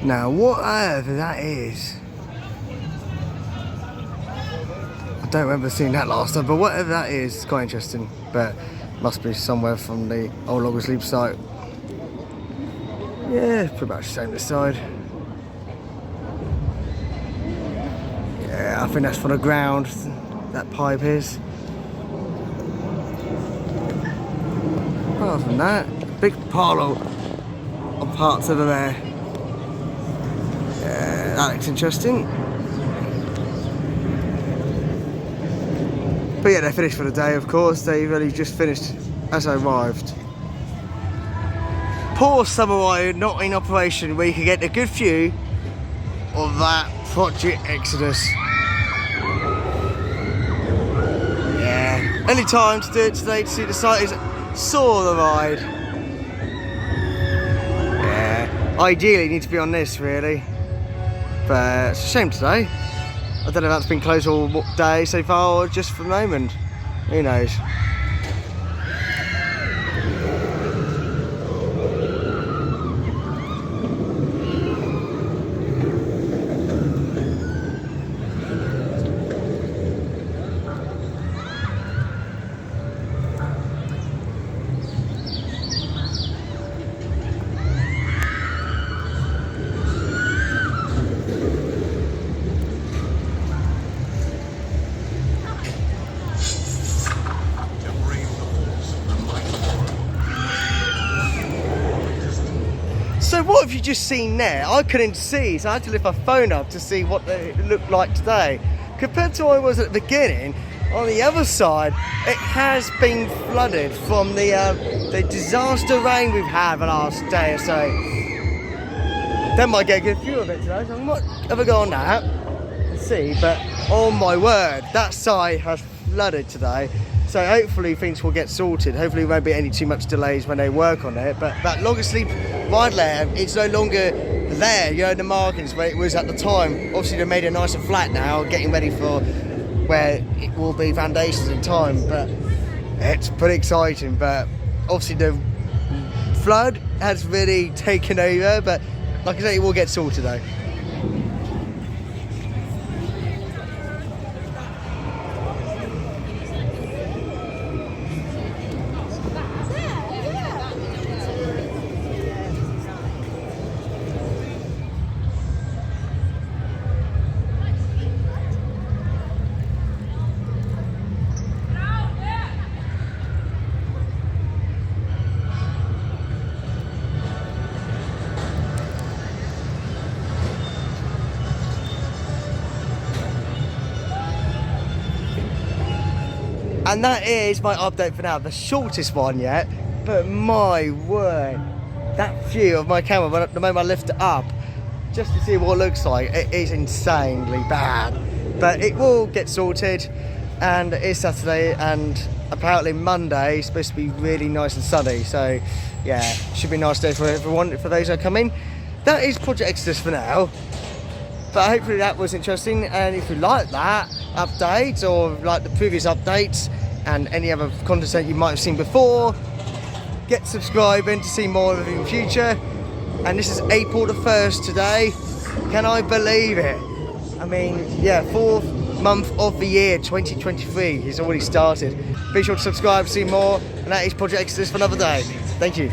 Now, whatever that is, I don't remember seeing that last time, but whatever that is, it's quite interesting. But must be somewhere from the old Log Sleep site. Yeah, pretty much the same this side. Yeah, I think that's for the ground, that pipe is. Apart from that, big pile of parts over there. Yeah, that looks interesting. But yeah, they're finished for the day, of course. They've only just finished as I arrived. Poor Samurai not in operation where you can get a good view of that Project Exodus. Yeah, only time to do it today to see the site is saw the ride. Yeah, ideally you need to be on this really, but it's a shame today. I don't know if that's been closed all day so far or just for the moment. Who knows? So what have you just seen there? I couldn't see, so I had to lift my phone up to see what it looked like today. Compared to what it was at the beginning, on the other side, it has been flooded from the disaster rain we've had the last day or so. Then might get a good view of it today, so I might have a go on that and see, but oh my word, that side has flooded today. So hopefully things will get sorted. Hopefully there won't be any too much delays when they work on it. But that Log Sleep ride layer, it's no longer there, you know, the markings where it was at the time. Obviously they made it nice and flat now, getting ready for where it will be foundations in time. But it's pretty exciting. But obviously the flood has really taken over. But like I say, it will get sorted though. And that is my update for now, the shortest one yet, but my word, that view of my camera, the moment I lift it up, just to see what it looks like, it is insanely bad. But it will get sorted, and it is Saturday, and apparently Monday is supposed to be really nice and sunny, so yeah, should be a nice day for everyone, for those who come in. That is Project Exodus for now. But hopefully that was interesting, and if you like that update or like the previous updates and any other content you might have seen before, get subscribing to see more of it in the future. And this is April the 1st today. Can I believe it? I mean, yeah, 4th month of the year 2023 has already started. Be sure to subscribe to see more, and that is Project Exodus for another day. Thank you.